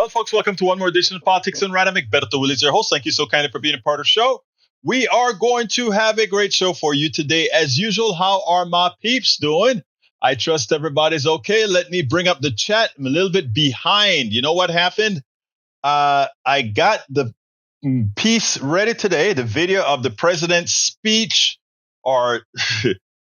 Well, folks, welcome to one more edition of Politics and Random. Egberto, Willies, your host. Thank you so kindly for being a part of the show. We are going to have a great show for you today. As usual, how are my peeps doing? I trust everybody's okay. Let me bring up the chat. I'm a little bit behind. You know what happened? I got the piece ready today, the video of the president's speech, or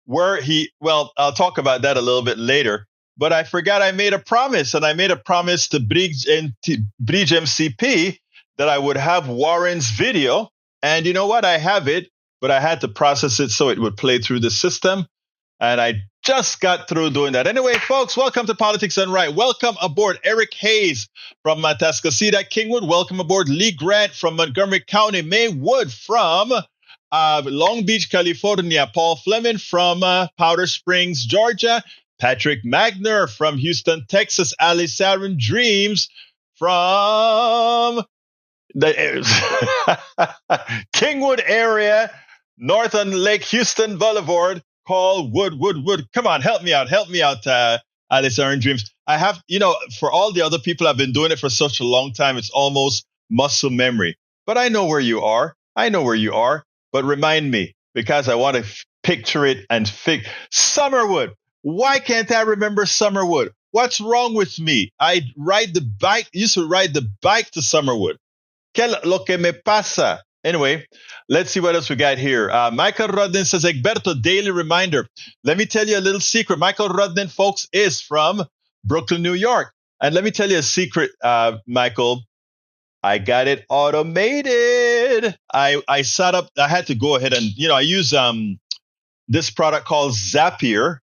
where I'll talk about that a little bit later. But I forgot I made a promise, and I made a promise to Bridge MCP that I would have Warren's video. And you know what? I have it, but I had to process it so it would play through the system. And I just got through doing that. Anyway, folks, welcome to Politics and Right. Welcome aboard Eric Hayes from Atascocita, Kingwood. Welcome aboard Lee Grant from Montgomery County. May Wood from Long Beach, California. Paul Fleming from Powder Springs, Georgia. Patrick Magner from Houston, Texas. Ali Sarin Dreams from the Kingwood area, north on Lake Houston Boulevard. Call Wood. Come on, help me out, Ali Sarin Dreams. I have, for all the other people, I've been doing it for such a long time, it's almost muscle memory. But I know where you are. But remind me, because I want to picture it and Summerwood. Why can't I remember Summerwood? What's wrong with me? I used to ride the bike to Summerwood. ¿Qué lo que me pasa? Anyway, let's see what else we got here. Michael Rudden says, Egberto, daily reminder. Let me tell you a little secret. Michael Rudden, folks, is from Brooklyn, New York. And let me tell you a secret, Michael. I got it automated. I set up, I had to go ahead and, I use this product called Zapier.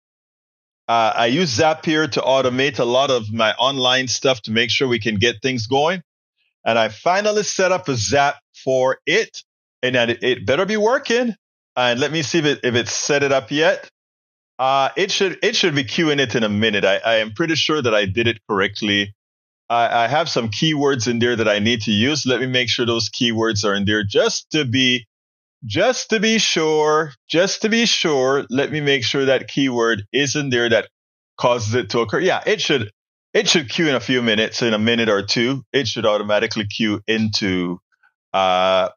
I use Zapier to automate a lot of my online stuff to make sure we can get things going. And I finally set up a Zap for it, and it better be working. And let me see if it's set it up yet. It should be queuing it in a minute. I am pretty sure that I did it correctly. I have some keywords in there that I need to use. Let me make sure those keywords are in there just to be sure. Let me make sure that keyword is in there that causes it to occur. Yeah, it should queue in a few minutes, in a minute or two. It should automatically queue into. Why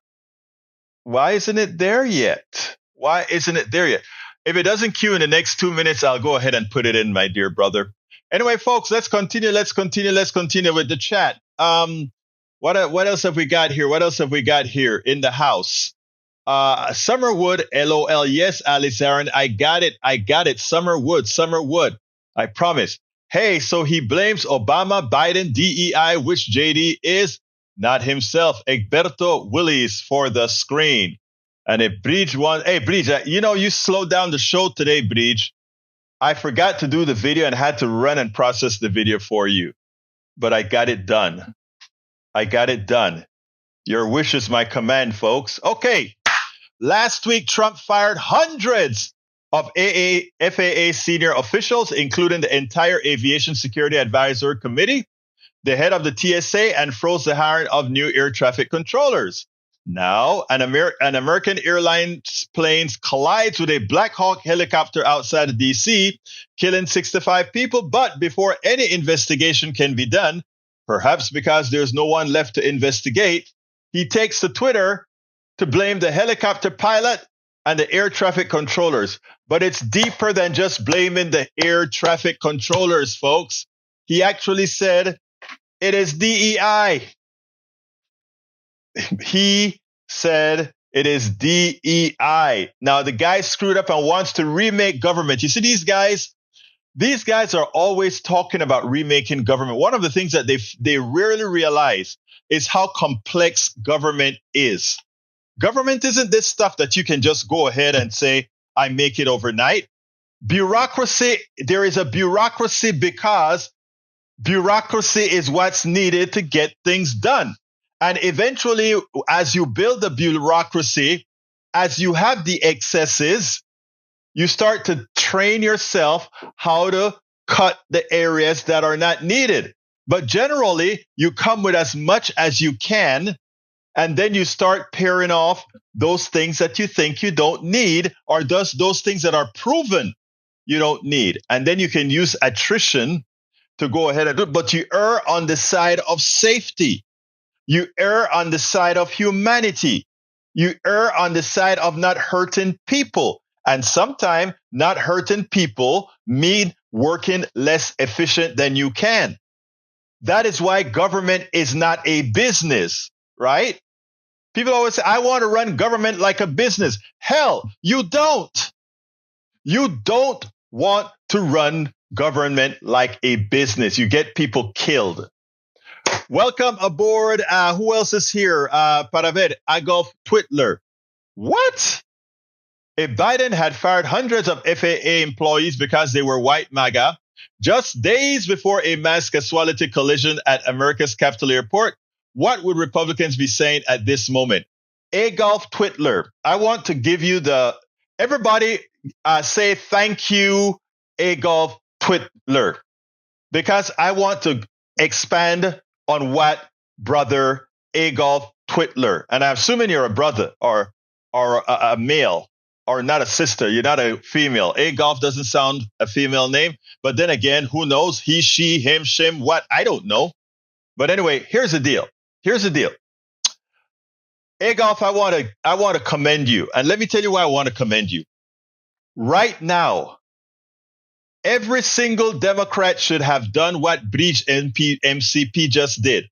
isn't it there yet? If it doesn't queue in the next 2 minutes, I'll go ahead and put it in, my dear brother. Anyway, folks, let's continue with the chat. What else have we got here? In the house? Summerwood, LOL. Yes, Alice Aaron, I got it. Summerwood. I promise. Hey, so he blames Obama, Biden, DEI, which JD is not himself. Egberto Willies for the screen. And if Bridge you slowed down the show today, Bridge. I forgot to do the video and had to run and process the video for you. But I got it done. Your wish is my command, folks. Okay. Last week, Trump fired hundreds of FAA senior officials, including the entire Aviation Security Advisory Committee, the head of the TSA, and froze the hiring of new air traffic controllers. Now, an American Airlines plane collides with a Black Hawk helicopter outside of D.C., killing 65 people. But before any investigation can be done, perhaps because there's no one left to investigate, he takes to Twitter to blame the helicopter pilot and the air traffic controllers. But it's deeper than just blaming the air traffic controllers, folks. He actually said it is DEI. He said it is DEI. Now, the guy screwed up and wants to remake government. You see, these guys are always talking about remaking government. One of the things that they rarely realize is how complex government is. Government isn't this stuff that you can just go ahead and say, I make it overnight. Bureaucracy, there is a bureaucracy because bureaucracy is what's needed to get things done. And eventually, as you build the bureaucracy, as you have the excesses, you start to train yourself how to cut the areas that are not needed. But generally, you come with as much as you can, and then you start pairing off those things that you think you don't need, or those things that are proven you don't need. And then you can use attrition to go ahead and do it, but you err on the side of safety. You err on the side of humanity. You err on the side of not hurting people. And sometimes not hurting people mean working less efficient than you can. That is why government is not a business, right? People always say, I want to run government like a business. Hell, you don't. You don't want to run government like a business. You get people killed. Welcome aboard. Who else is here? Para ver, Adolf Twitler. What? If Biden had fired hundreds of FAA employees because they were white MAGA, just days before a mass casualty collision at America's Capital Airport, what would Republicans be saying at this moment? Adolf Twitler, I want to give you everybody say thank you, Adolf Twitler, because I want to expand on what brother Adolf Twitler, and I'm assuming you're a brother or a male or not a sister. You're not a female. Adolf doesn't sound a female name, but then again, who knows? He, she, him, shim, what? I don't know. But anyway, here's the deal. Adolf, I want to commend you, and let me tell you why I want to commend you. Right now, every single Democrat should have done what Breach MCP just did.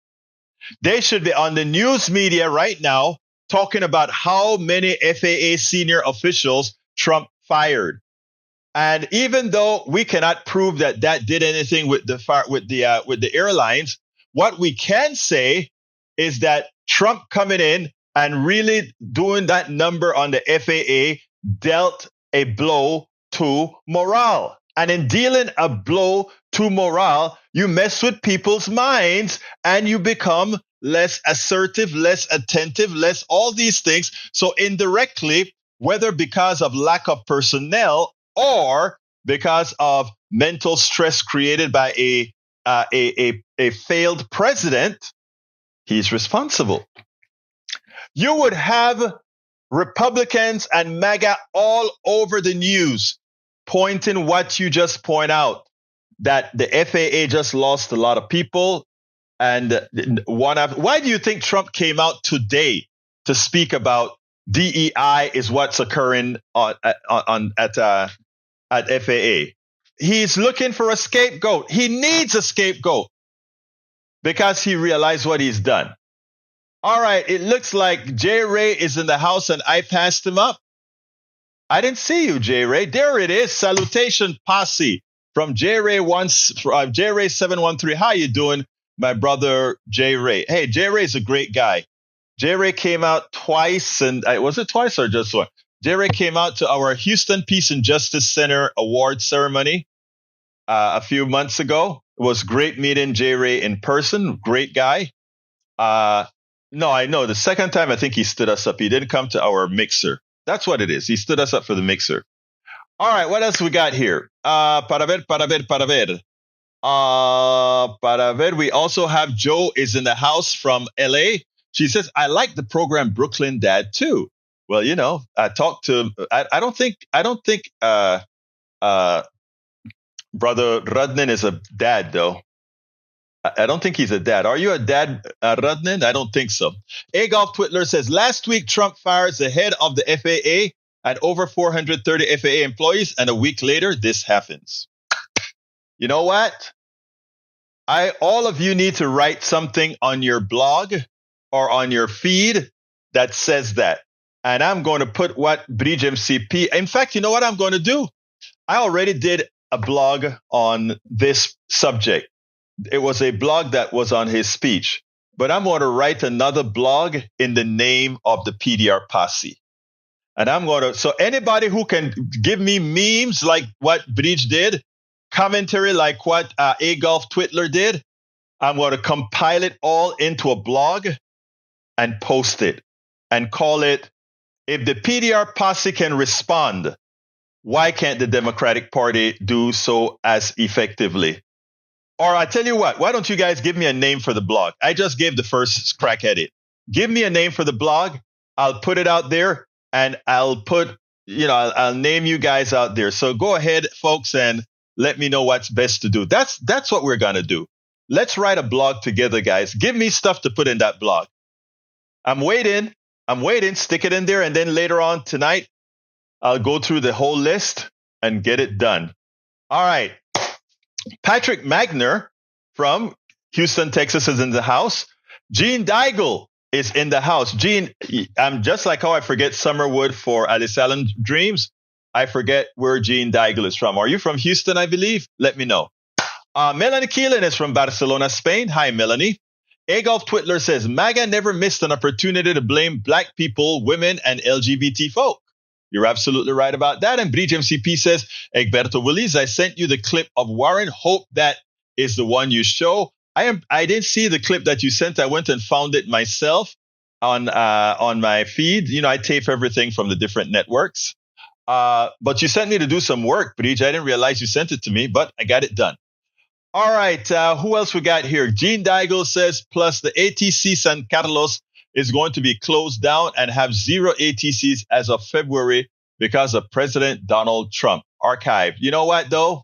They should be on the news media right now talking about how many FAA senior officials Trump fired. And even though we cannot prove that did anything with the airlines, what we can say is that Trump coming in and really doing that number on the FAA dealt a blow to morale. And in dealing a blow to morale, you mess with people's minds and you become less assertive, less attentive, less all these things. So indirectly, whether because of lack of personnel or because of mental stress created by a failed president, he's responsible. You would have Republicans and MAGA all over the news pointing what you just point out, that the FAA just lost a lot of people. And why do you think Trump came out today to speak about DEI is what's occurring at FAA? He's looking for a scapegoat. He needs a scapegoat because he realized what he's done. All right, it looks like J. Ray is in the house and I passed him up. I didn't see you, J. Ray. There it is. Salutation posse from J. Ray 713. How you doing, my brother J. Ray? Hey, J. Ray is a great guy. J. Ray came out twice, and was it twice or just one? J. Ray came out to our Houston Peace and Justice Center award ceremony a few months ago. It was great meeting J. Ray in person. Great guy. No, I know. The second time, I think he stood us up. He didn't come to our mixer. That's what it is. He stood us up for the mixer. All right, what else we got here? Para ver. We also have Joe is in the house from LA. She says, I like the program Brooklyn Dad too. Well, you know, I talked to, I don't think Brother Rudnan is a dad though. I don't think he's a dad. Are you a dad, Rudnan? I don't think so. Adolf Twitler says, last week, Trump fires the head of the FAA and over 430 FAA employees, and a week later, this happens. You know what? All of you need to write something on your blog or on your feed that says that. And I'm going to put what Bridge MCP. In fact, you know what I'm going to do? I already did a blog on this subject. It was a blog that was on his speech, but I'm going to write another blog in the name of the PDR posse. And so anybody who can give me memes like what Bridge did, commentary like what Adolf Twitler did, I'm going to compile it all into a blog and post it and call it, if the PDR posse can respond, why can't the Democratic Party do so as effectively? Or I tell you what, why don't you guys give me a name for the blog? I just gave the first crack at it. Give me a name for the blog. I'll put it out there and I'll name you guys out there. So go ahead, folks, and let me know what's best to do. That's what we're going to do. Let's write a blog together, guys. Give me stuff to put in that blog. I'm waiting. Stick it in there. And then later on tonight, I'll go through the whole list and get it done. All right. Patrick Magner from Houston, Texas is in the house. Gene Daigle is in the house. Gene, I'm just like how I forget Summerwood for Alice Allen Dreams. I forget where Gene Daigle is from. Are you from Houston, I believe? Let me know. Melanie Keelan is from Barcelona, Spain. Hi, Melanie. Agolf Twitler says, MAGA never missed an opportunity to blame black people, women, and LGBT folk. You're absolutely right about that. And Bridge MCP says, Egberto Willies, I sent you the clip of Warren. Hope that is the one you show. I didn't see the clip that you sent. I went and found it myself on my feed. You know, I tape everything from the different networks. But you sent me to do some work, Bridge. I didn't realize you sent it to me, but I got it done. All right. Who else we got here? Gene Daigle says, plus the ATC San Carlos is going to be closed down and have 0 ATCs as of February because of President Donald Trump. Archive. You know what, though?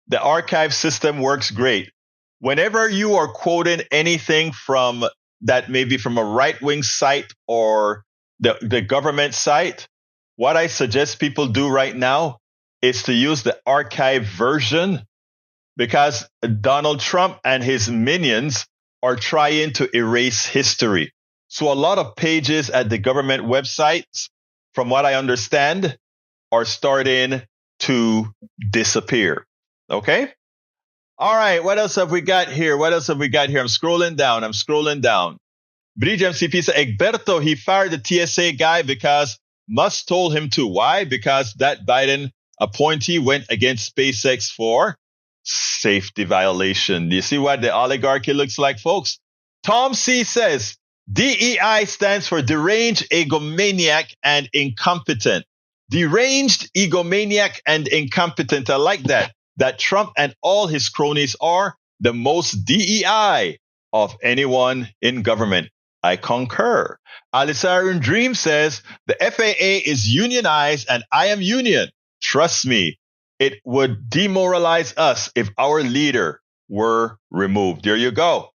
The archive system works great. Whenever you are quoting anything from that, maybe from a right-wing site or the government site, what I suggest people do right now is to use the archive version, because Donald Trump and his minions are trying to erase history. So a lot of pages at the government websites, from what I understand, are starting to disappear. Okay? All right. What else have we got here? I'm scrolling down. Bridge MCP said, Egberto, he fired the TSA guy because Musk told him to. Why? Because that Biden appointee went against SpaceX for safety violation. Do you see what the oligarchy looks like, folks? Tom C says, DEI stands for deranged, egomaniac, and incompetent. Deranged, egomaniac, and incompetent. I like that. That Trump and all his cronies are the most DEI of anyone in government. I concur. Alisarian Dream says, the FAA is unionized and I am union. Trust me, it would demoralize us if our leader were removed. There you go.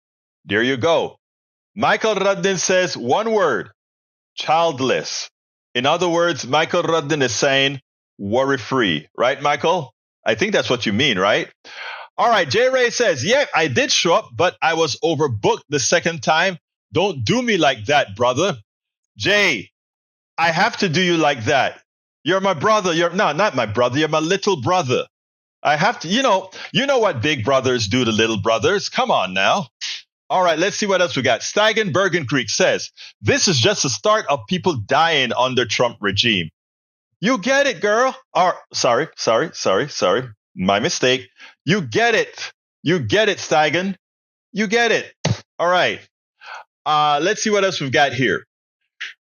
Michael Rudden says, one word, childless. In other words, Michael Rudden is saying worry-free. Right, Michael? I think that's what you mean, right? All right, J. Ray says, yeah, I did show up, but I was overbooked the second time. Don't do me like that, brother. Jay, I have to do you like that. You're my brother. No, not my brother. You're my little brother. I have to, you know what big brothers do to little brothers. Come on now. All right, let's see what else we got. Steigen Bergen Creek says, this is just the start of people dying under Trump regime. You get it, girl. Sorry. My mistake. You get it, Steigen. You get it. All right. Let's see what else we've got here.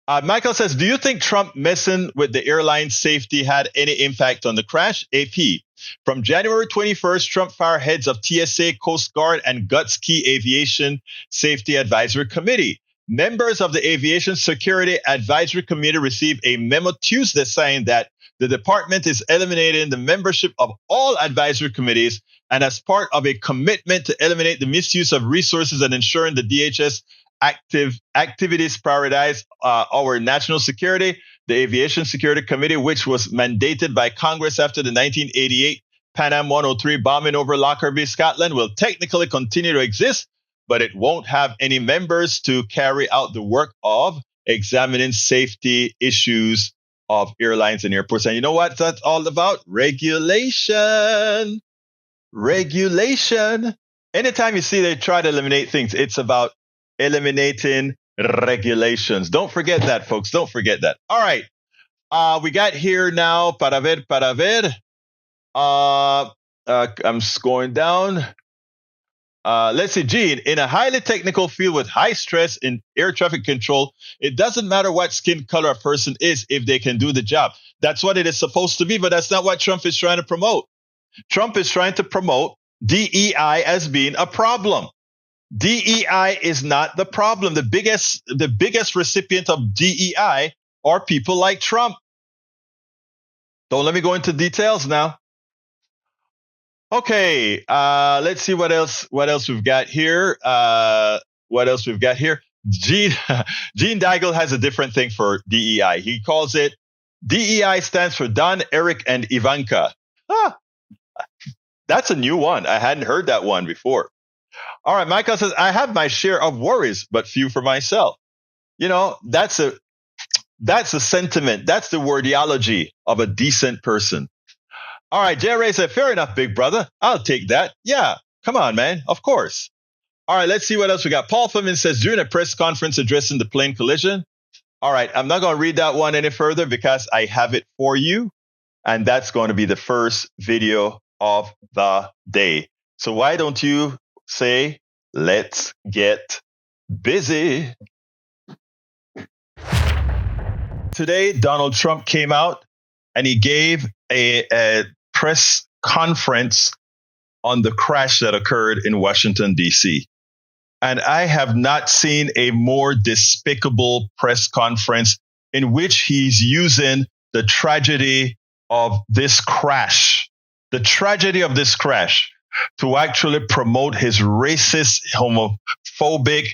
Michael says, do you think Trump messing with the airline safety had any impact on the crash? AP. From January 21st, Trump fired heads of TSA, Coast Guard, and GUTS Key Aviation Safety Advisory Committee. Members of the Aviation Security Advisory Committee received a memo Tuesday saying that the department is eliminating the membership of all advisory committees, and as part of a commitment to eliminate the misuse of resources and ensuring the DHS activities prioritize our national security, the Aviation Security Committee, which was mandated by Congress after the 1988 Pan Am 103 bombing over Lockerbie, Scotland, will technically continue to exist, but it won't have any members to carry out the work of examining safety issues of airlines and airports. And you know what that's all about? Regulation. Anytime you see they try to eliminate things, it's about eliminating regulations. Don't forget that, folks. Don't forget that. All right. We got here now. Para ver. I'm going down. Let's see, Gene, in a highly technical field with high stress in air traffic control, it doesn't matter what skin color a person is if they can do the job. That's what it is supposed to be, but that's not what Trump is trying to promote. Trump is trying to promote DEI as being a problem. DEI is not the problem. The biggest recipient of DEI are people like Trump. Don't let me go into details now. Okay, let's see what else we've got here. Gene Gene Daigle has a different thing for DEI. He calls it DEI stands for Don, Eric, and Ivanka. Ah, that's a new one. I hadn't heard that one before. All right, Michael says, I have my share of worries, but few for myself. You know, that's a sentiment. That's the wordiology of a decent person. All right, Jerry said, fair enough, big brother. I'll take that. Yeah, come on, man. Of course. All right, let's see what else we got. Paul Fleming says, during a press conference addressing the plane collision. All right, I'm not going to read that one any further because I have it for you. And that's going to be the first video of the day. So why don't you say, let's get busy. Today, Donald Trump came out and he gave a press conference on the crash that occurred in Washington, D.C. And I have not seen a more despicable press conference in which he's using the tragedy of this crash, to actually promote his racist, homophobic,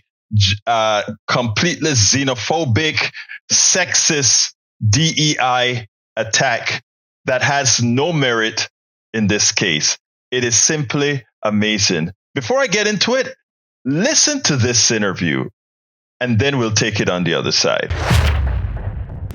completely xenophobic, sexist DEI attack that has no merit in this case. It is simply amazing. Before I get into it, listen to this interview, and then we'll take it on the other side.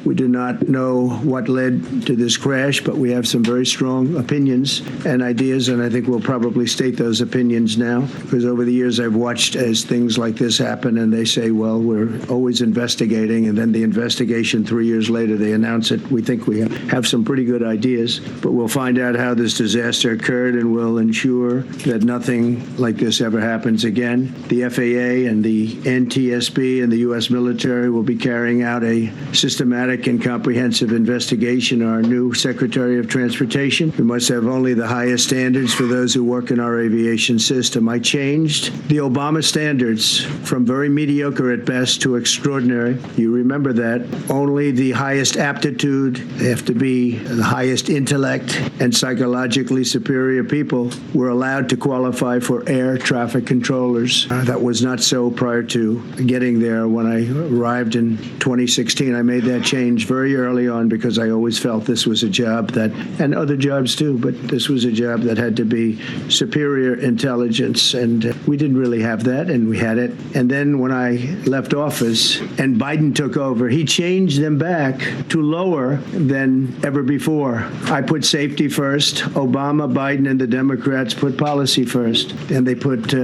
We do not know what led to this crash, but we have some very strong opinions and ideas, and I think we'll probably state those opinions now, because over the years I've watched as things like this happen, and they say, well, we're always investigating, and then the investigation 3 years later, they announce it. We think we have some pretty good ideas, but we'll find out how this disaster occurred, and we'll ensure that nothing like this ever happens again. The FAA and the NTSB and the U.S. military will be carrying out a systematic and comprehensive investigation. Our new Secretary of Transportation. We must have only the highest standards for those who work in our aviation system. I changed the Obama standards from very mediocre at best to extraordinary. You remember that. Only the highest aptitude, they have to be the highest intellect, and psychologically superior people were allowed to qualify for air traffic controllers. That was not so prior to getting there. When I arrived in 2016, I made that change very early on because I always felt this was a job that, and other jobs too, but this was a job that had to be superior intelligence, and we didn't really have that, and we had it. And then when I left office and Biden took over, he changed them back to lower than ever before. I put safety first. Obama, Biden, and the Democrats put policy first, and they put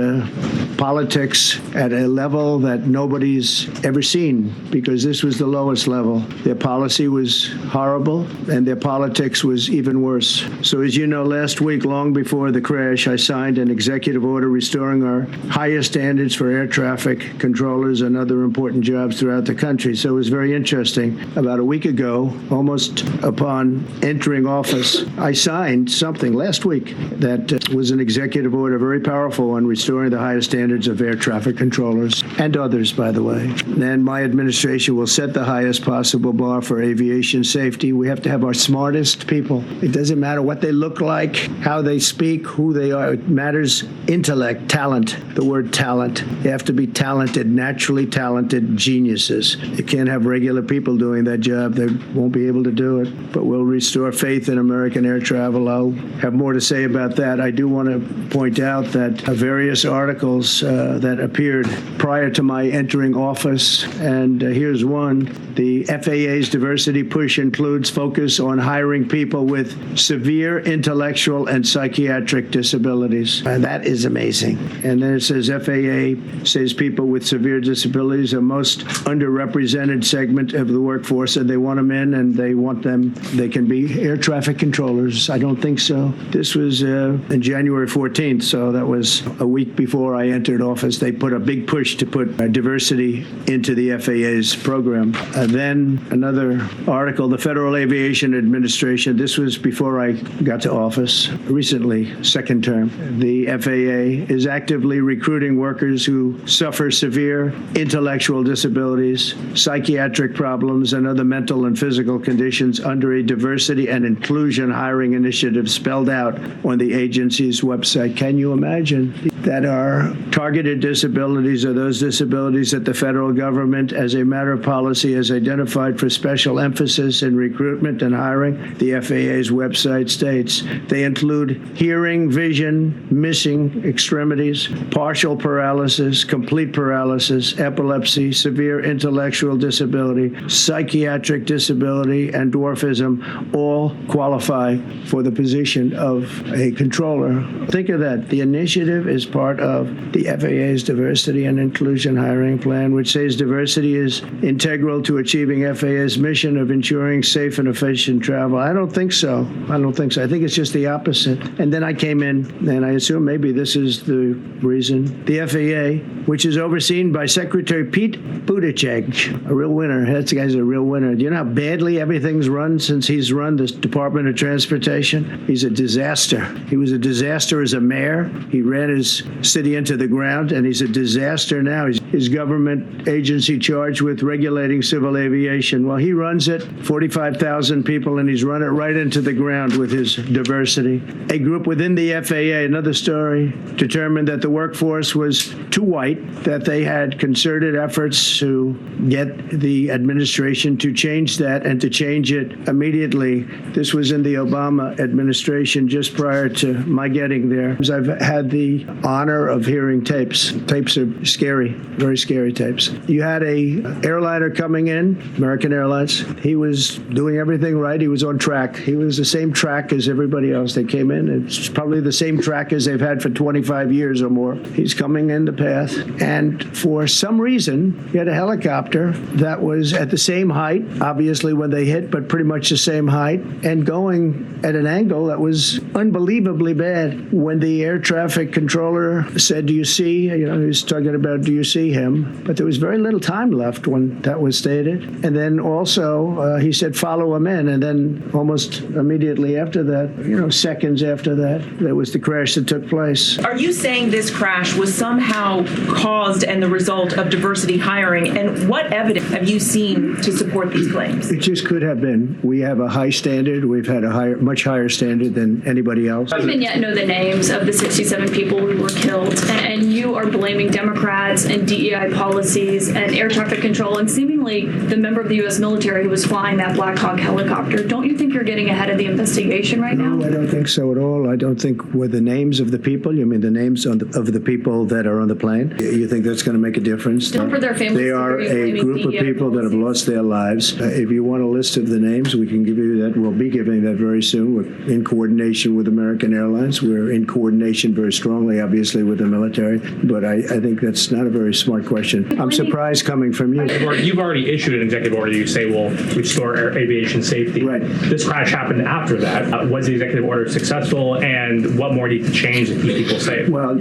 politics at a level that nobody's ever seen, because this was the lowest level. Their policy was horrible, and their politics was even worse. So as you know, last week, long before the crash, I signed an executive order restoring our highest standards for air traffic controllers and other important jobs throughout the country. So it was very interesting. About a week ago, almost upon entering office, I signed something last week that was an executive order, very powerful, on restoring the highest standards of air traffic controllers and others, by the way. And my administration will set the highest possible bar for aviation safety. We have to have our smartest people. It doesn't matter what they look like, how they speak, who they are. It matters intellect, talent, the word talent. They have to be talented, naturally talented geniuses. You can't have regular people doing that job. They won't be able to do it. But we'll restore faith in American air travel. I'll have more to say about that. I do want to point out that various articles that appeared prior to my entering office, and here's one. The FAA's diversity push includes focus on hiring people with severe intellectual and psychiatric disabilities. And that is amazing. And then it says FAA says people with severe disabilities are most underrepresented segment of the workforce, and they want them in, and they want them, they can be air traffic controllers. I don't think so. This was in January 14th, so that was a week before I entered office. They put a big push to put diversity into the FAA's program. Then another article, the Federal Aviation Administration. This was before I got to office, recently, second term. The FAA is actively recruiting workers who suffer severe intellectual disabilities, psychiatric problems, and other mental and physical conditions under a diversity and inclusion hiring initiative spelled out on the agency's website. Can you imagine that our targeted disabilities are those disabilities that the federal government, as a matter of policy, has identified for special emphasis in recruitment and hiring? The FAA's website states they include hearing, vision, missing extremities, partial paralysis, complete paralysis, epilepsy, severe intellectual disability, psychiatric disability, and dwarfism all qualify for the position of a controller. Think of that. The initiative is part of the FAA's diversity and inclusion hiring plan, which says diversity is integral to achieving FAA's mission of ensuring safe and efficient travel. I don't think so. I think it's just the opposite. And then I came in, and I assume maybe this is the reason. The FAA, which is overseen by Secretary Pete Buttigieg, a real winner. That guy's a real winner. Do you know how badly everything's run since he's run the Department of Transportation? He's a disaster. He was a disaster as a mayor. He ran his city into the ground, and he's a disaster now. He's his government agency charged with regulating civil aviation. Well, he runs it, 45,000 people, and he's run it right into the ground with his diversity. A group within the FAA, another story, determined that the workforce was too white, that they had concerted efforts to get the administration to change that and to change it immediately. This was in the Obama administration just prior to my getting there. I've had the honor of hearing tapes. Tapes are scary, very scary tapes. You had a airliner coming in, American Airlines. He was doing everything right. He was on track. He was the same track as everybody else. They came in. It's probably the same track as they've had for 25 years or more. He's coming in the path. And for some reason, he had a helicopter that was at the same height, obviously when they hit, but pretty much the same height, and going at an angle that was unbelievably bad. When the air traffic controller said, do you see, he was talking about, do you see him? But there was very little time left when that was stated. And then also, he said, follow him in. And then almost immediately after that, seconds after that, there was the crash that took place. Are you saying this crash was somehow caused and the result of diversity hiring? And what evidence have you seen to support these claims? It just could have been. We have a high standard. We've had a much higher standard than anybody else. We don't even yet know the names of the 67 people who were killed. And you are blaming Democrats and DEI policies and air traffic control and seemingly the member of the U.S. military who was flying that Black Hawk helicopter. Don't you think you're getting ahead of the investigation right now? No, I don't think so at all. I don't think with the names of the people. You mean the names of the people that are on the plane? You think that's going to make a difference? For their families, they are a group of people that have lost their lives. If you want a list of the names, we can give you that. We'll be giving that very soon. We're in coordination with American Airlines. We're in coordination very strongly, obviously, with the military. But I think that's not a very smart question. I'm surprised coming from you. You've already issued an executive order. You say will restore aviation safety. Right. This crash happened after that. Was the executive order successful, and what more needs to change to keep people safe? Well,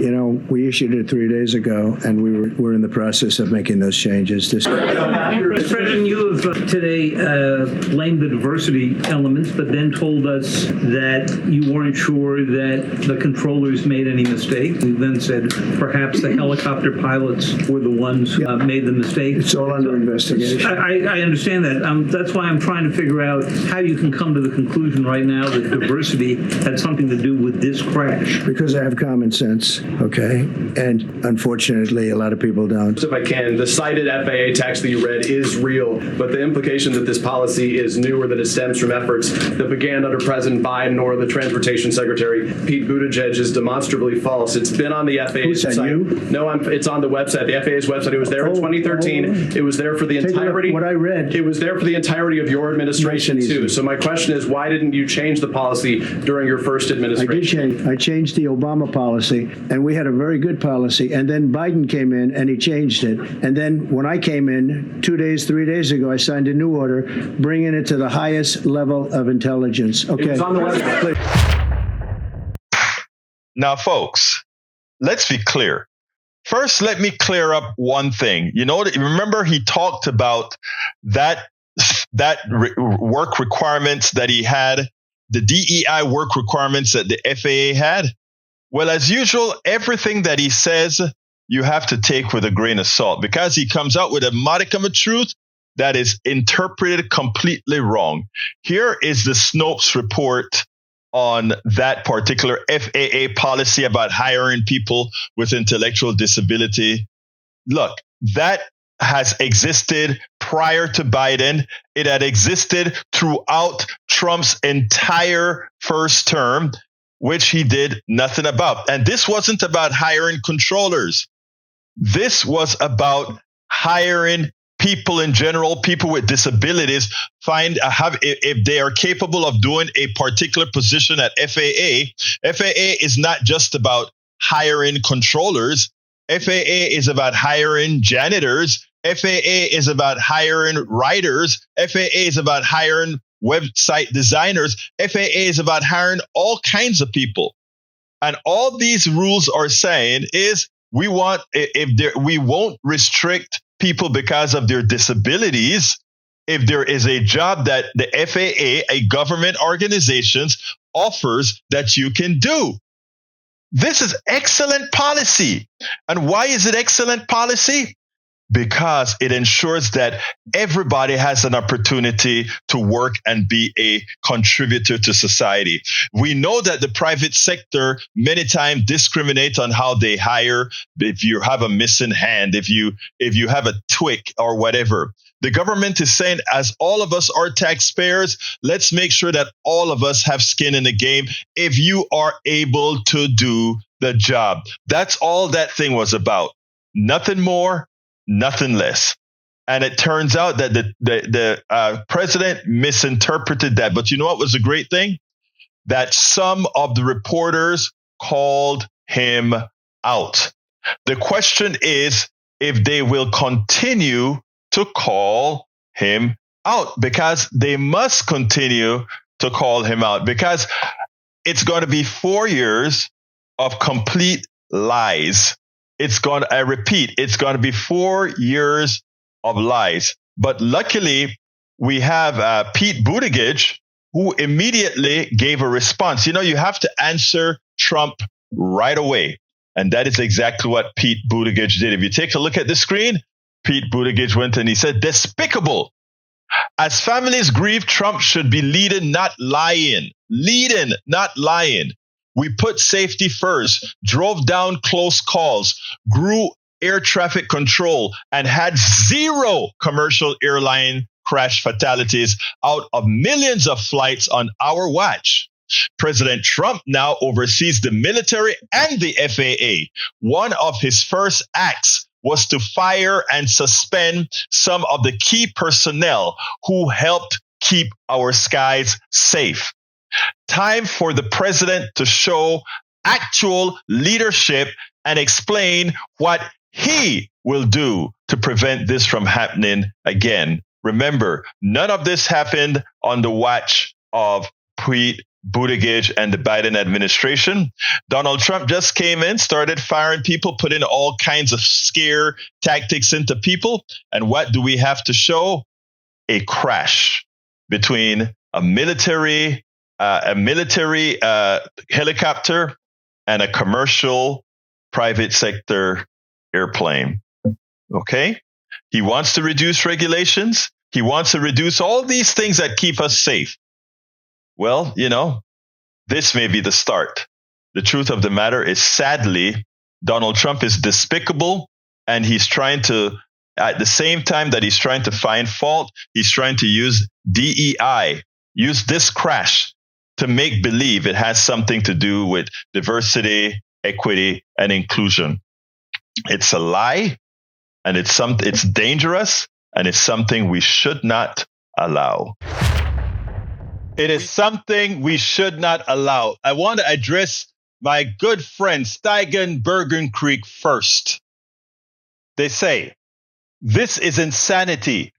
we issued it 3 days ago, and we're in the process of making those changes. Mr. President, you have today blamed the diversity elements, but then told us that you weren't sure that the controllers made any mistake. You then said perhaps the helicopter pilots were the ones who made the mistake. It's all under investigation. I understand that. That's why I'm trying to figure out how you can come to the conclusion right now that diversity had something to do with this crash. Because I have common sense, okay? And unfortunately, a lot of people don't. If I can, the cited FAA text that you read is real, but the implication that this policy is new or that it stems from efforts that began under President Biden or the Transportation Secretary Pete Buttigieg is demonstrably false. It's been on the FAA's website. You? No, it's on the website, the FAA's website. It was there in 2013. It was there for the entirety. What I read. It was there for the entirety of your administration too. So my question is, why didn't you change the policy during your first administration? I changed the Obama policy, and we had a very good policy. And then Biden came in, and he changed it. And then when I came in 3 days ago, I signed a new order, bringing it to the highest level of intelligence. Okay. It's on the website. Now, folks, let's be clear. First, let me clear up one thing. Remember he talked about that work requirements that he had, the DEI work requirements that the FAA had? Well, as usual, everything that he says, you have to take with a grain of salt because he comes out with a modicum of truth that is interpreted completely wrong. Here is the Snopes report on that particular FAA policy about hiring people with intellectual disability. Look, that has existed prior to Biden. It had existed throughout Trump's entire first term, which he did nothing about. And this wasn't about hiring controllers. This was about hiring people in general, people with disabilities, if they are capable of doing a particular position at FAA. FAA is not just about hiring controllers. FAA is about hiring janitors. FAA is about hiring writers. FAA is about hiring website designers. FAA is about hiring all kinds of people. And all these rules are saying is we won't restrict people because of their disabilities if there is a job that the FAA, a government organization, offers that you can do. This is excellent policy. And why is it excellent policy? Because it ensures that everybody has an opportunity to work and be a contributor to society. We know that the private sector many times discriminate on how they hire. If you have a missing hand, if you have a tweak or whatever. The government is saying, as all of us are taxpayers, let's make sure that all of us have skin in the game if you are able to do the job. That's all that thing was about. Nothing more, nothing less. And it turns out that the president misinterpreted that. But you know what was a great thing? That some of the reporters called him out. The question is if they will continue to call him out, because they must continue to call him out, because it's going to be 4 years of complete lies. It's going to be 4 years of lies. But luckily, we have Pete Buttigieg, who immediately gave a response. You know, you have to answer Trump right away. And that is exactly what Pete Buttigieg did. If you take a look at the screen, Pete Buttigieg went and he said, despicable. As families grieve, Trump should be leading, not lying. Leading, not lying. We put safety first, drove down close calls, grew air traffic control, and had 0 commercial airline crash fatalities out of millions of flights on our watch. President Trump now oversees the military and the FAA. One of his first acts was to fire and suspend some of the key personnel who helped keep our skies safe. Time for the president to show actual leadership and explain what he will do to prevent this from happening again. Remember, none of this happened on the watch of Pete Buttigieg and the Biden administration. Donald Trump just came in, started firing people, put in all kinds of scare tactics into people. And what do we have to show? A crash between a military helicopter and a commercial private sector airplane. Okay? He wants to reduce regulations. He wants to reduce all these things that keep us safe. Well, you know, this may be the start. The truth of the matter is, sadly, Donald Trump is despicable, and he's trying to, at the same time that he's trying to find fault, he's trying to use DEI, use this crash to make believe it has something to do with diversity, equity, and inclusion. It's a lie, and it's dangerous, and it's something we should not allow. It is something we should not allow. I want to address my good friend Steigen Bergen Creek first. They say, this is insanity.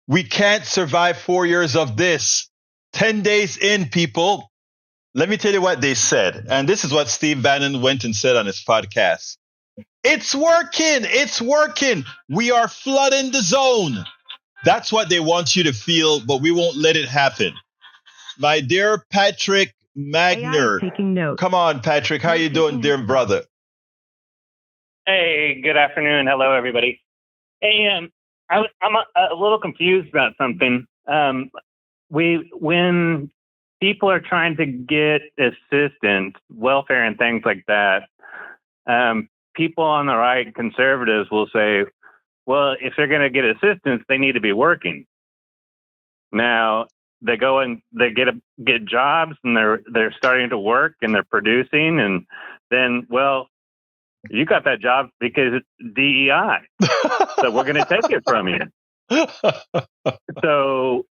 We can't survive 4 years of this. 10 days in, people. Let me tell you what they said. And this is what Steve Bannon went and said on his podcast. It's working. It's working. We are flooding the zone. That's what they want you to feel, but we won't let it happen. My dear Patrick Magner. Taking notes. Come on, Patrick. How you doing, dear brother? Hey, good afternoon. Hello, everybody. Hey, I'm a little confused about something. When people are trying to get assistance, welfare, and things like that, people on the right, conservatives, will say, well, if they're going to get assistance, they need to be working. Now, they go and they get jobs, and they're starting to work, and they're producing, and then, well, you got that job because it's DEI, so we're going to take it from you. So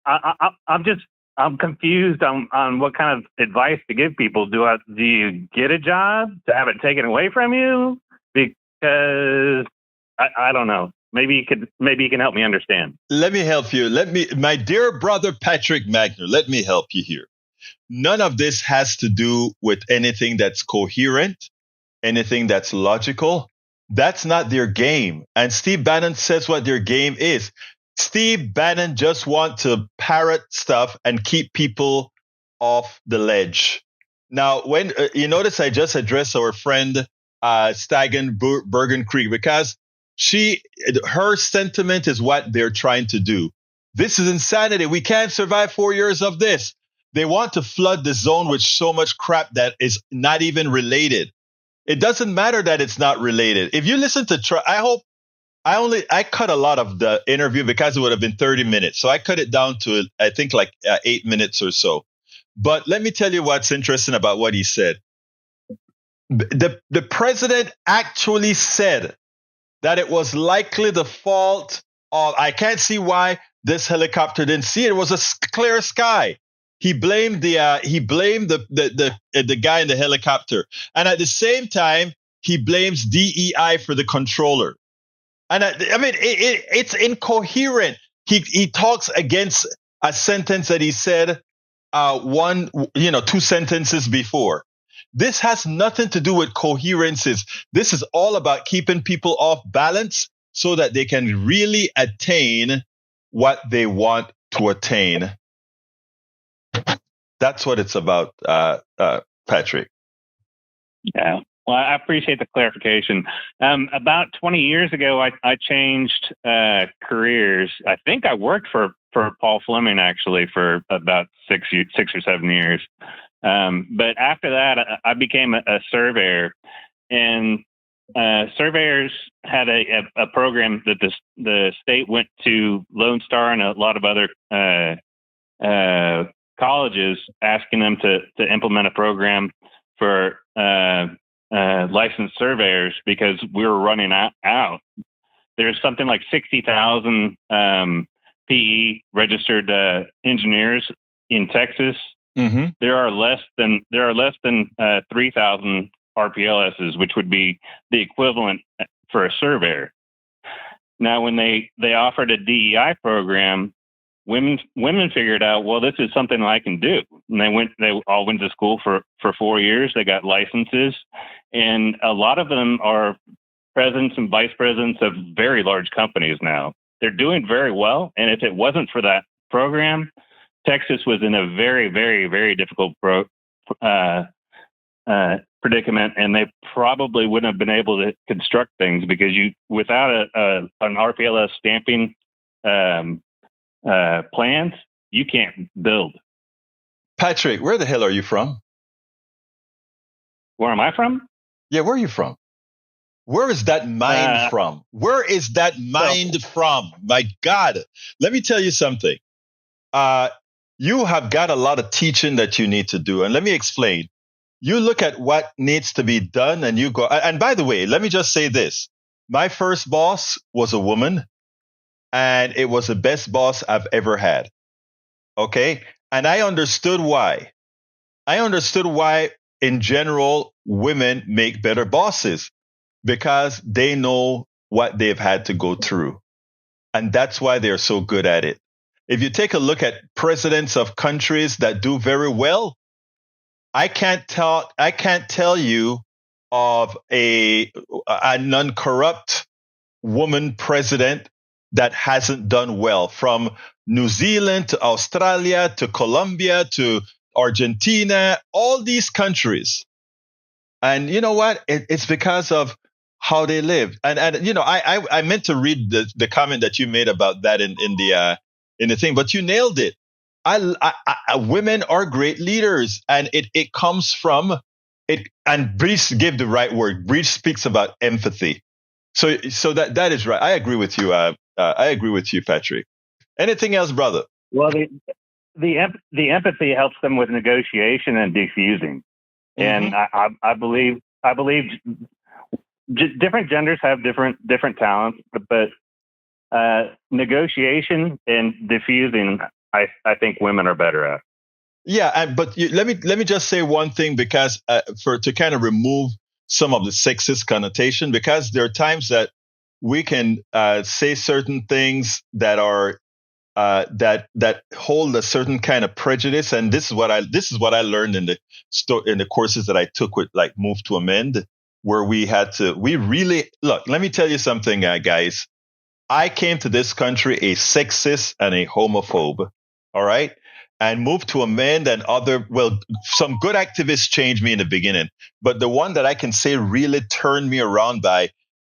I'm confused on what kind of advice to give people. Do you get a job to have it taken away from you? Because I don't know. Maybe you can help me understand. Let me help you. My dear brother Patrick Magner, let me help you here. None of this has to do with anything that's coherent, anything that's logical. That's not their game. And Steve Bannon says what their game is. Steve Bannon just wants to parrot stuff and keep people off the ledge. Now, when you notice, I just addressed our friend Stagen Bergen Krieg, because her sentiment is what they're trying to do. This is insanity. We can't survive 4 years of this. They want to flood the zone with so much crap that is not even related. It doesn't matter that it's not related. If you listen to Trump, I cut a lot of the interview because it would have been 30 minutes. So I cut it down to, I think, like 8 minutes or so. But let me tell you what's interesting about what he said. The president actually said that it was likely the fault of, I can't see why this helicopter didn't see it. It was a clear sky. He blamed the guy in the helicopter, and at the same time he blames DEI for the controller. And I mean, it's incoherent. He talks against a sentence that he said 2 sentences before. This has nothing to do with coherences. This is all about keeping people off balance so that they can really attain what they want to attain. That's what it's about, Patrick. Yeah. Well, I appreciate the clarification. About 20 years ago, I changed careers. I think I worked for Paul Fleming, actually, for about 6 or 7 years. But after that, I became a surveyor. And surveyors had a program that the state went to Lone Star and a lot of other colleges, asking them to implement a program for licensed surveyors, because we were running out. There's something like 60,000 PE registered engineers in Texas. Mm-hmm. There are less than 3,000 RPLSs, which would be the equivalent for a surveyor. Now, when they offered a DEI program, women figured out, well, this is something I can do. And they all went to school for 4 years. They got licenses, and a lot of them are presidents and vice presidents of very large companies now. They're doing very well. And if it wasn't for that program, Texas was in a very, very, very difficult predicament, and they probably wouldn't have been able to construct things, because without an RPLS stamping plans, you can't build. Patrick, where the hell are you from? Where am I from? Yeah, where are you from? Where is that mind from? Where is that mind from? My God, let me tell you something. You have got a lot of teaching that you need to do. And let me explain. You look at what needs to be done and you go. And by the way, let me just say this. My first boss was a woman, and it was the best boss I've ever had. Okay. And I understood why. In general, women make better bosses, because they know what they've had to go through. And that's why they're so good at it. If you take a look at presidents of countries that do very well, I can't tell you of a non-corrupt woman president that hasn't done well, from New Zealand to Australia to Colombia to Argentina, all these countries. And you know what? It's because of how they live. And I meant to read the comment that you made about that in the thing, but you nailed it. Women are great leaders, and it comes from it. And Breach gave the right word. Breach speaks about empathy. So that is right. I agree with you. I agree with you, Patrick. Anything else, brother? Well, the empathy helps them with negotiation and diffusing, and I believe different genders have different talents, but negotiation and diffusing, I think women are better at. Yeah, but let me just say one thing, because to kind of remove some of the sexist connotation, because there are times that we can say certain things that are that hold a certain kind of prejudice, and this is what I learned in the courses that I took with like Move to Amend, where we really look. Let me tell you something, guys. I came to this country a sexist and a homophobe. All right. And Move to Amend and some good activists changed me in the beginning. But the one that I can say really turned me around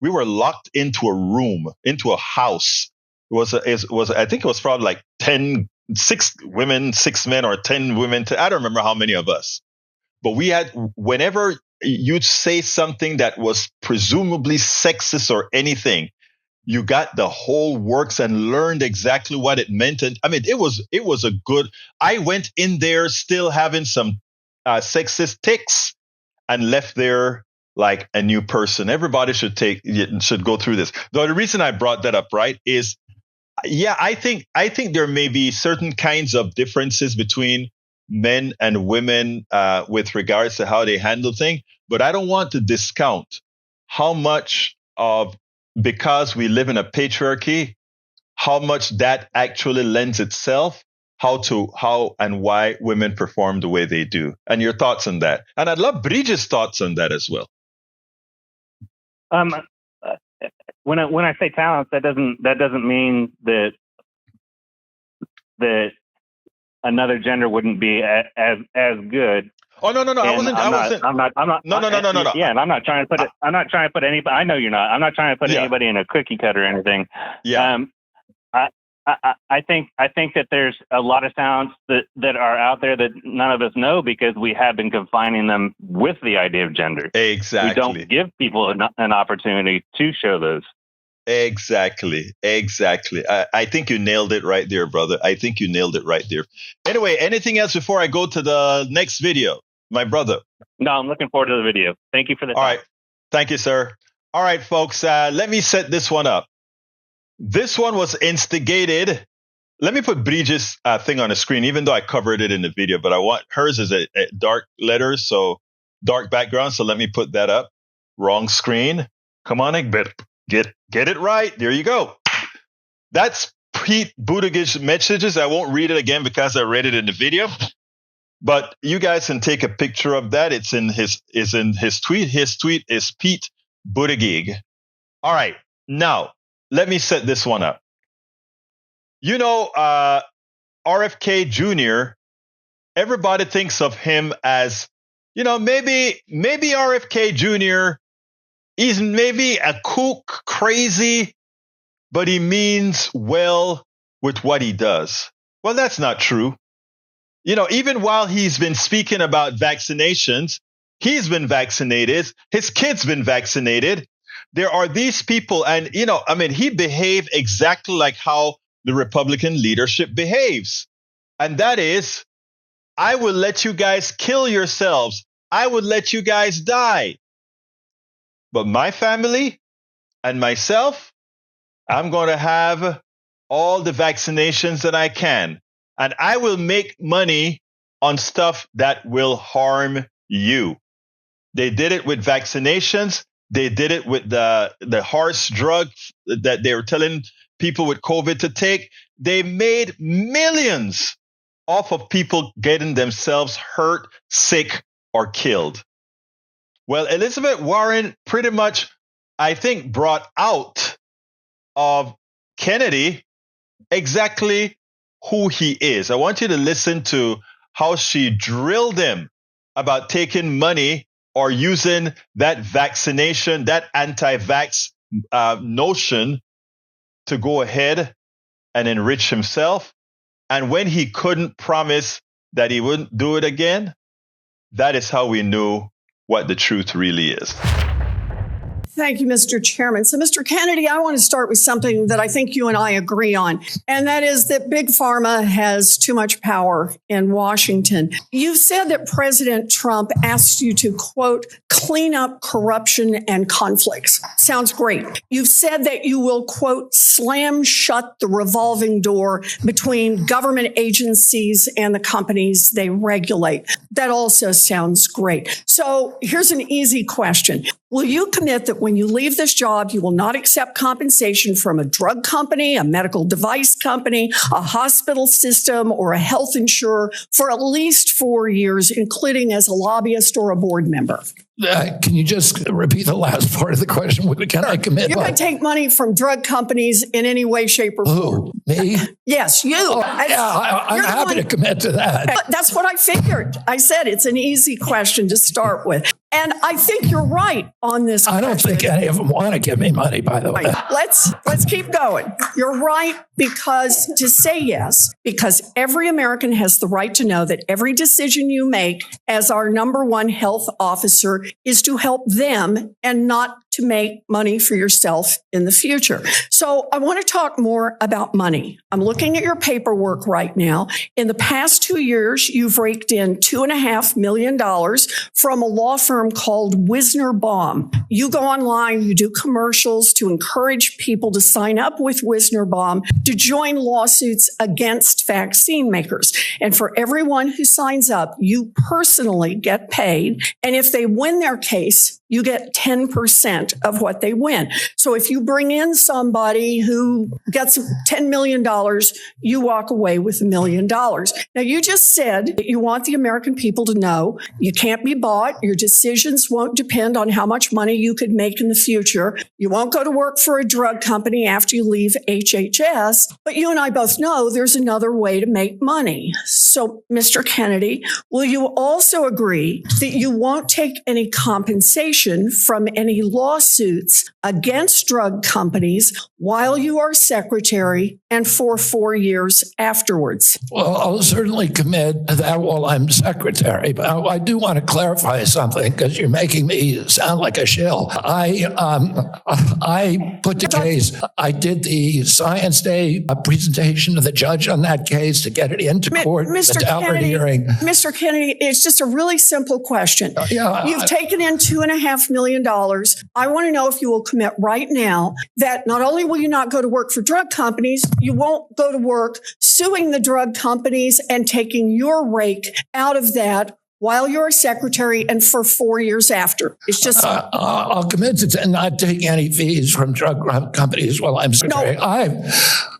we were locked into a room, into a house. It was I think it was probably like 6 women, 6 men, or 10 women. I don't remember how many of us. But we had, whenever you'd say something that was presumably sexist or anything, you got the whole works and learned exactly what it meant. And I mean, it was a good. I went in there still having some sexist tics and left there like a new person. Everybody should go through this. Though the reason I brought that up, right, is I think there may be certain kinds of differences between men and women with regards to how they handle things, but I don't want to discount how much of, because we live in a patriarchy, how much that actually lends itself how and why women perform the way they do, and your thoughts on that. And I'd love Bridget's thoughts on that as well. When I say talents, that doesn't mean that another gender wouldn't be as good. Oh no! I'm not. No. Yeah, and I'm not trying to put it. I'm not trying to put anybody. I know you're not. I'm not trying to put anybody in a cookie cutter or anything. Yeah. I think that there's a lot of talents that are out there that none of us know because we have been confining them with the idea of gender. Exactly. We don't give people an opportunity to show those. Exactly. I think you nailed it right there, brother. I think you nailed it right there. Anyway, anything else before I go to the next video, my brother? No, I'm looking forward to the video. Thank you for the time. All right. Thank you, sir. All right, folks, let me set this one up. This one was instigated. Let me put Bridget's thing on the screen, even though I covered it in the video, but I want hers is a dark letters, so dark background. So let me put that up. Wrong screen. Come on, Egberto. Get it right. There you go. That's Pete Buttigieg's messages. I won't read it again because I read it in the video. But you guys can take a picture of that. It's in his tweet. His tweet is Pete Buttigieg. All right. Now, let me set this one up. You know, RFK Jr., everybody thinks of him as, maybe RFK Jr. He's maybe a kook, crazy, but he means well with what he does. Well, that's not true. Even while he's been speaking about vaccinations, he's been vaccinated. His kid's been vaccinated. There are these people, and, he behaved exactly like how the Republican leadership behaves. And that is, I will let you guys kill yourselves. I would let you guys die. But my family and myself, I'm going to have all the vaccinations that I can. And I will make money on stuff that will harm you. They did it with vaccinations. They did it with the harsh drug that they were telling people with COVID to take. They made millions off of people getting themselves hurt, sick, or killed. Well, Elizabeth Warren pretty much, I think, brought out of Kennedy exactly who he is. I want you to listen to how she drilled him about taking money or using that vaccination, that anti-vax notion to go ahead and enrich himself. And when he couldn't promise that he wouldn't do it again, that is how we knew what the truth really is. Thank you, Mr. Chairman. So, Mr. Kennedy, I want to start with something that I think you and I agree on, and that is that Big Pharma has too much power in Washington. You've said that President Trump asked you to, quote, clean up corruption and conflicts. Sounds great. You've said that you will, quote, slam shut the revolving door between government agencies and the companies they regulate. That also sounds great. So here's an easy question. Will you commit that when you leave this job, you will not accept compensation from a drug company, a medical device company, a hospital system, or a health insurer for at least 4 years, including as a lobbyist or a board member? Can you just repeat the last part of the question? Can I commit? You're going to take money from drug companies in any way, shape, or form. Who? Me? Yes, you. Oh, I'm happy to commit to that. That's what I figured. I said it's an easy question to start with. And I think you're right on this question. I don't think any of them want to give me money, by the way. Let's keep going. You're right, because to say yes, because every American has the right to know that every decision you make as our number one health officer is to help them and not to make money for yourself in the future. So I want to talk more about money. I'm looking at your paperwork right now. In the past 2 years, you've raked in $2.5 million from a law firm called Wisner Baum. You go online, you do commercials to encourage people to sign up with Wisner Baum to join lawsuits against vaccine makers. And for everyone who signs up, you personally get paid. And if they win their case, you get 10% of what they win. So if you bring in somebody who gets $10 million, you walk away with $1 million. Now, you just said that you want the American people to know you can't be bought. Your decisions won't depend on how much money you could make in the future. You won't go to work for a drug company after you leave HHS. But you and I both know there's another way to make money. So, Mr. Kennedy, will you also agree that you won't take any compensation from any lawsuits against drug companies while you are secretary and for 4 years afterwards? Well, I'll certainly commit to that while I'm secretary. But I do want to clarify something because you're making me sound like a shill. I put the case. I did the Science Day presentation to the judge on that case to get it into court. Mr. Kennedy, hearing. Mr. Kennedy, it's just a really simple question. You've taken in $2.5 million. I want to know if you will commit right now that not only will you not go to work for drug companies, you won't go to work suing the drug companies and taking your rake out of that while you're a secretary and for 4 years after. It's just... I'll commit to not taking any fees from drug companies while I'm secretary. No,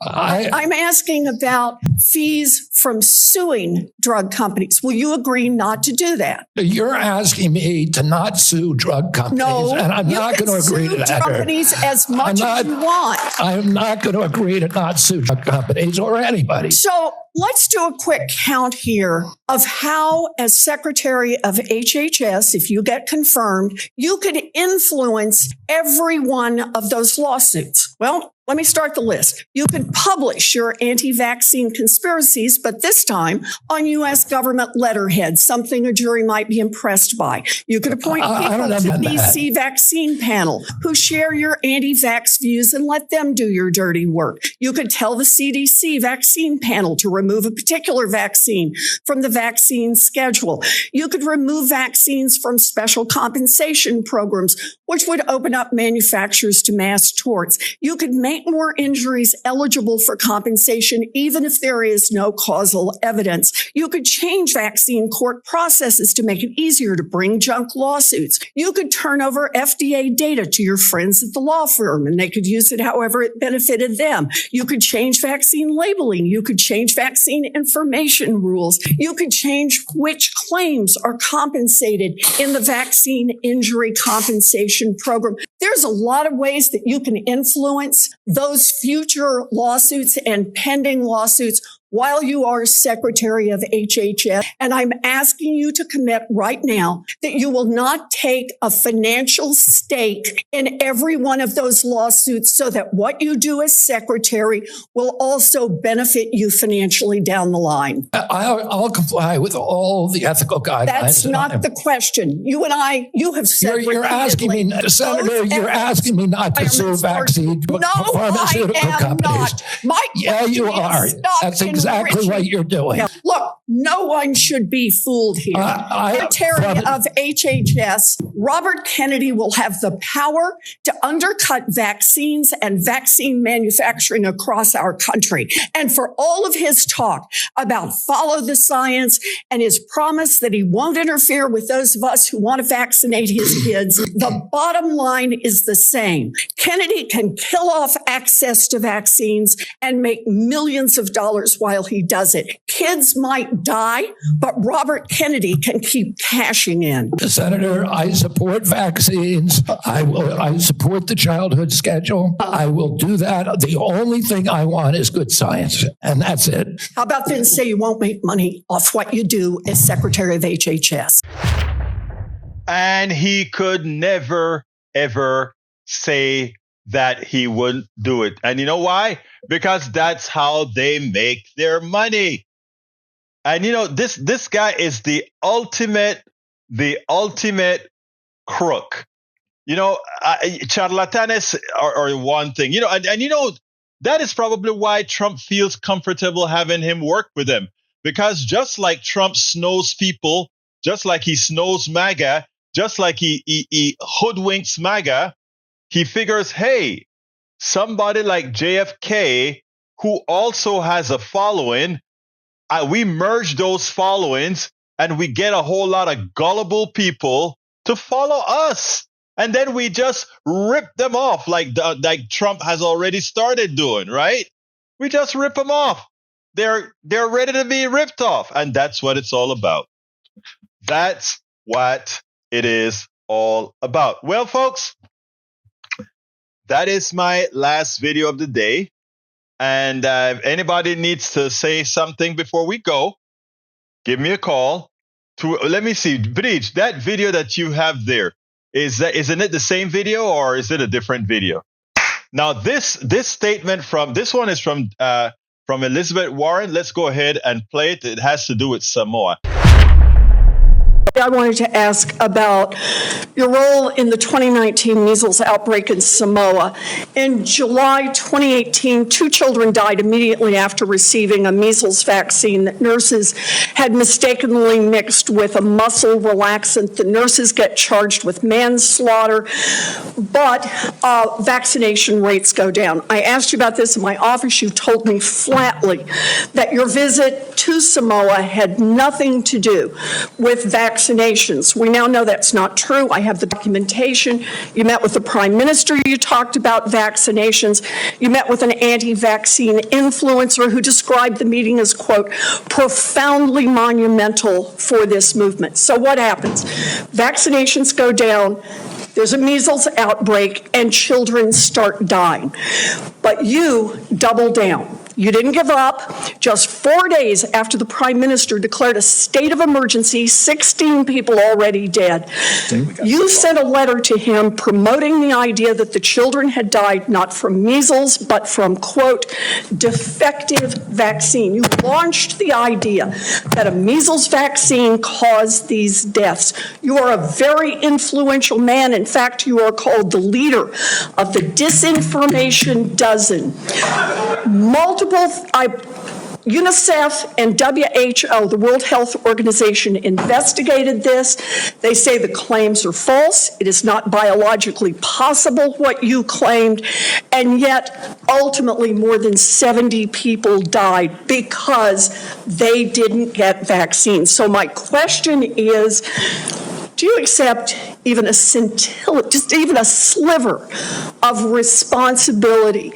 I'm asking about fees from suing drug companies. Will you agree not to do that? You're asking me to not sue drug companies, no, and I'm not going to agree to that. Drug companies as much as you want. I'm not going to agree to not sue drug companies or anybody. So let's do a quick count here of how, as Secretary of HHS, if you get confirmed, you could influence every one of those lawsuits. Well, let me start the list. You could publish your anti-vaccine conspiracies, but this time on U.S. government letterhead, something a jury might be impressed by. You could appoint people to the DC vaccine panel who share your anti-vax views and let them do your dirty work. You could tell the CDC vaccine panel to remove a particular vaccine from the vaccine schedule. You could remove vaccines from special compensation programs, which would open up manufacturers to mass torts. You could make more injuries eligible for compensation, even if there is no causal evidence. You could change vaccine court processes to make it easier to bring junk lawsuits. You could turn over FDA data to your friends at the law firm, and they could use it however it benefited them. You could change vaccine labeling. You could change vaccine information rules. You could change which claims are compensated in the vaccine injury compensation program. There's a lot of ways that you can influence those future lawsuits and pending lawsuits while you are Secretary of HHS. And I'm asking you to commit right now that you will not take a financial stake in every one of those lawsuits so that what you do as Secretary will also benefit you financially down the line. I'll comply with all the ethical guidelines. That's not the question. You and I, you have said You're asking me, Senator, you're asking me not to sue vaccine pharmaceutical companies. Yeah, you are. That's exactly what you're doing. Yeah. Look, no one should be fooled here. Secretary of HHS, Robert Kennedy, will have the power to undercut vaccines and vaccine manufacturing across our country. And for all of his talk about follow the science and his promise that he won't interfere with those of us who want to vaccinate his kids, the bottom line is the same. Kennedy can kill off access to vaccines and make millions of dollars while he does it. Kids might die, but Robert Kennedy can keep cashing in. Senator, I support vaccines. I support the childhood schedule. I will do that. The only thing I want is good science, and that's it. How about then say you won't make money off what you do as Secretary of HHS? And he could never, ever say that he wouldn't do it. And you know why? Because that's how they make their money. And you know, this guy is the ultimate crook. You know, charlatanes are one thing. You know, and you know, that is probably why Trump feels comfortable having him work with him. Because just like Trump snows people, just like he snows MAGA, just like he hoodwinks MAGA, he figures, hey, somebody like JFK, who also has a following, we merge those followings and we get a whole lot of gullible people to follow us. And then we just rip them off like Trump has already started doing, right? We just rip them off. They're ready to be ripped off. And that's what it's all about. That's what it is all about. Well, folks, that is my last video of the day. And if anybody needs to say something before we go, give me a call. Let me see, Bridge, that video that you have there, isn't it the same video or is it a different video? Now, this statement this one is from Elizabeth Warren. Let's go ahead and play it. It has to do with Samoa. I wanted to ask about your role in the 2019 measles outbreak in Samoa. In July 2018, 2 children died immediately after receiving a measles vaccine that nurses had mistakenly mixed with a muscle relaxant. The nurses get charged with manslaughter, but vaccination rates go down. I asked you about this in my office. You told me flatly that your visit to Samoa had nothing to do with vaccinations. We now know that's not true. I have the documentation. You met with the Prime Minister. You talked about vaccinations. You met with an anti-vaccine influencer who described the meeting as, quote, profoundly monumental for this movement. So what happens? Vaccinations go down. There's a measles outbreak and children start dying. But you double down. You didn't give up. Just 4 days after the Prime Minister declared a state of emergency, 16 people already dead, you sent a letter to him promoting the idea that the children had died not from measles, but from, quote, defective vaccine. You launched the idea that a measles vaccine caused these deaths. You are a very influential man. In fact, you are called the leader of the Disinformation Dozen. UNICEF and WHO, the World Health Organization, investigated this. They say the claims are false. It is not biologically possible what you claimed. And yet, ultimately, more than 70 people died because they didn't get vaccines. So my question is, do you accept even a scintilla, just even a sliver of responsibility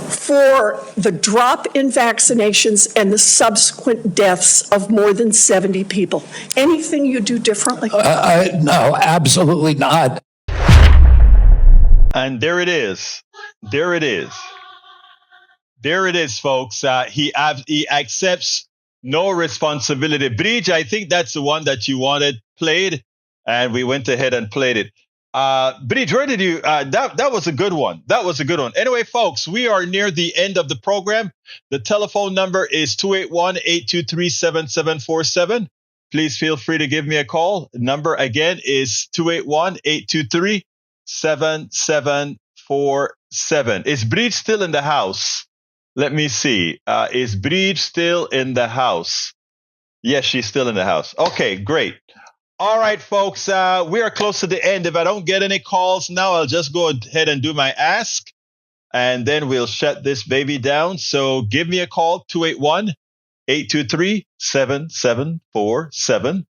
for the drop in vaccinations and the subsequent deaths of more than 70 people? Anything you do differently? No, absolutely not. And there it is. There it is. There it is, folks. He accepts no responsibility. Bridge, I think that's the one that you wanted played, and we went ahead and played it. Bridge, where did you? That was a good one. That was a good one. Anyway, folks, we are near the end of the program. The telephone number is 281-823-7747. Please feel free to give me a call. The number again is 281-823-7747. Is Bridge still in the house? Let me see. Is Bridge still in the house? Yes, she's still in the house. Okay, great. All right, folks, we are close to the end. If I don't get any calls now, I'll just go ahead and do my ask, and then we'll shut this baby down. So give me a call, 281-823-7747,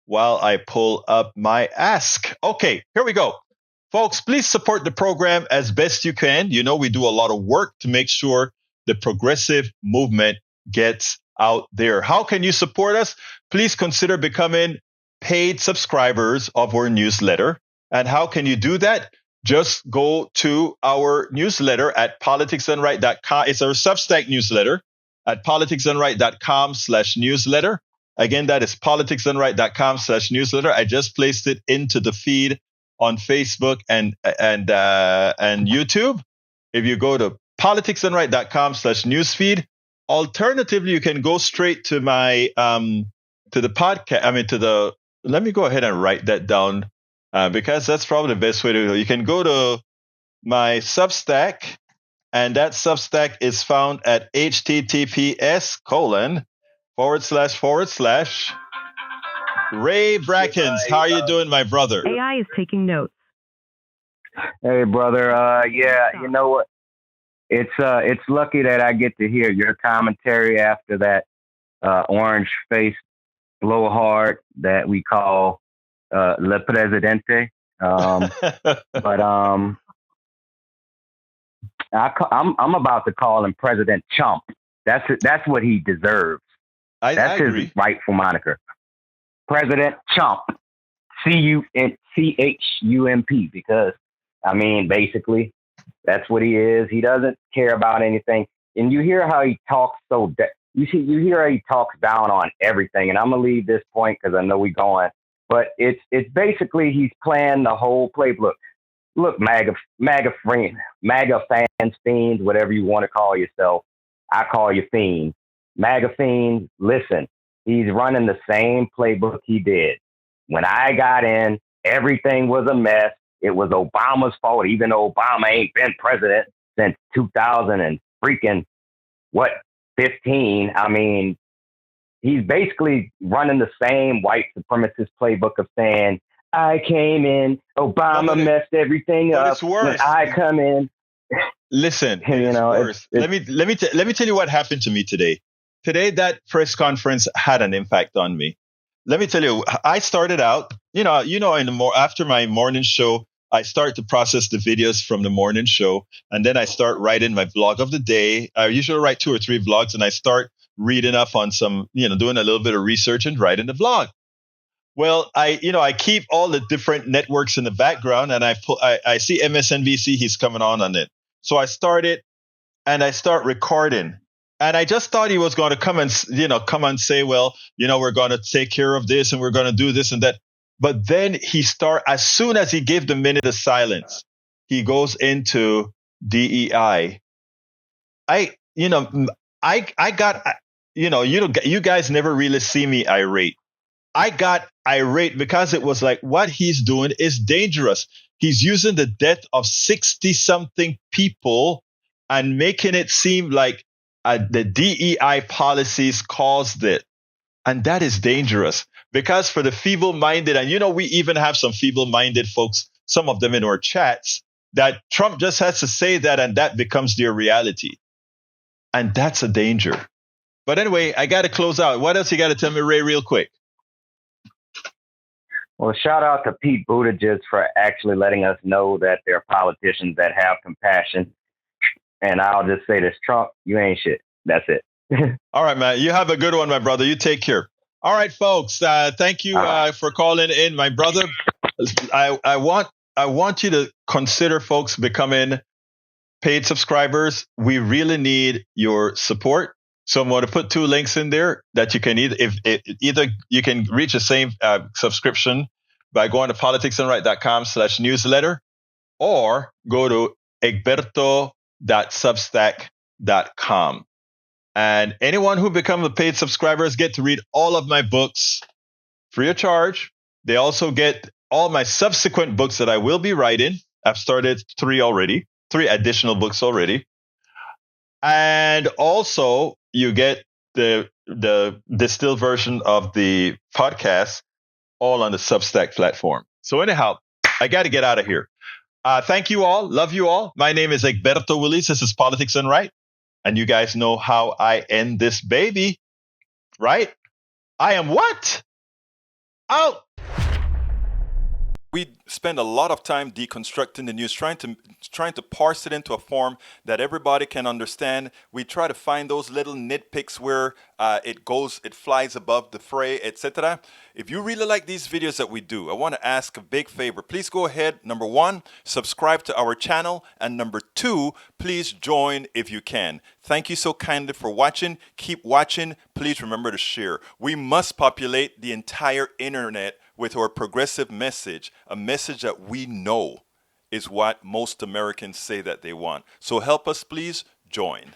while I pull up my ask. Okay, here we go. Folks, please support the program as best you can. You know, we do a lot of work to make sure the progressive movement gets out there. How can you support us? Please consider becoming paid subscribers of our newsletter. And how can you do that? Just go to our newsletter at politicsdoneright.com. It's our Substack newsletter at politicsdoneright.com/newsletter. Again, that is politicsdoneright.com/newsletter. I just placed it into the feed on Facebook and YouTube. If you go to politicsdoneright.com/newsfeed. Alternatively, you can go straight to my to the podcast. Let me go ahead and write that down because that's probably the best way to go. You can go to my Substack, and that Substack is found at https:// Ray Brackens. How are you doing, my brother? AI is taking notes. Hey, brother. You know what? It's lucky that I get to hear your commentary after that orange-faced blowhard that we call Le Presidente. But I'm about to call him President Chump. That's what he deserves. That's his rightful moniker. President Chump. CHUMP, because I mean, basically, that's what he is. He doesn't care about anything. And you hear how he talks you hear how he talks down on everything. And I'm going to leave this point because I know we're going. But it's basically he's playing the whole playbook. Look, MAGA fans, fiends, whatever you want to call yourself. I call you fiend. MAGA fiends, listen, he's running the same playbook he did. When I got in, everything was a mess. It was Obama's fault, even though Obama ain't been president since 2015. I mean, he's basically running the same white supremacist playbook of saying, I came in, Obama messed everything up. It's worse. When I come in. Listen, it's worse. Let me tell you what happened to me today. Today, that press conference had an impact on me. Let me tell you, I started out, after my morning show, I start to process the videos from the morning show, and then I start writing my vlog of the day. I usually write 2 or 3 vlogs, and I start reading up on some, doing a little bit of research and writing the vlog. Well, I keep all the different networks in the background, and I see MSNBC, he's coming on it. So I started, and I start recording. And I just thought he was going to come and say, well, we're going to take care of this and we're going to do this and that. But then as soon as he gave the minute of silence, he goes into DEI. You guys never really see me irate. I got irate because it was like what he's doing is dangerous. He's using the death of 60-something people and making it seem like the DEI policies caused it. And that is dangerous because for the feeble-minded, and we even have some feeble-minded folks, some of them in our chats, that Trump just has to say that and that becomes their reality. And that's a danger. But anyway, I got to close out. What else you got to tell me, Ray, real quick? Well, shout out to Pete Buttigieg for actually letting us know that there are politicians that have compassion. And I'll just say this, Trump, you ain't shit. That's it. All right, man. You have a good one, my brother. You take care. All right, folks. Thank you for calling in, my brother. I want you to consider, folks, becoming paid subscribers, we really need your support. So I'm going to put 2 links in there that you can either you can reach the same subscription by going to politicsandright.com/newsletter, or go to egberto.substack.com. And anyone who becomes a paid subscribers get to read all of my books free of charge. They also get all my subsequent books that I will be writing. I've started 3 additional books already. And also you get the distilled version of the podcast all on the Substack platform. So anyhow, I got to get out of here. Thank you all. Love you all. My name is Egberto Willies. This is Politics and Right. And you guys know how I end this baby, right? I am what? Out. We spend a lot of time deconstructing the news, trying to parse it into a form that everybody can understand. We try to find those little nitpicks where it flies above the fray, etc. If you really like these videos that we do, I want to ask a big favor. Please go ahead. Number 1, subscribe to our channel. And number 2, please join if you can. Thank you so kindly for watching. Keep watching. Please remember to share. We must populate the entire internet with our progressive message, a message that we know is what most Americans say that they want. So help us, please join.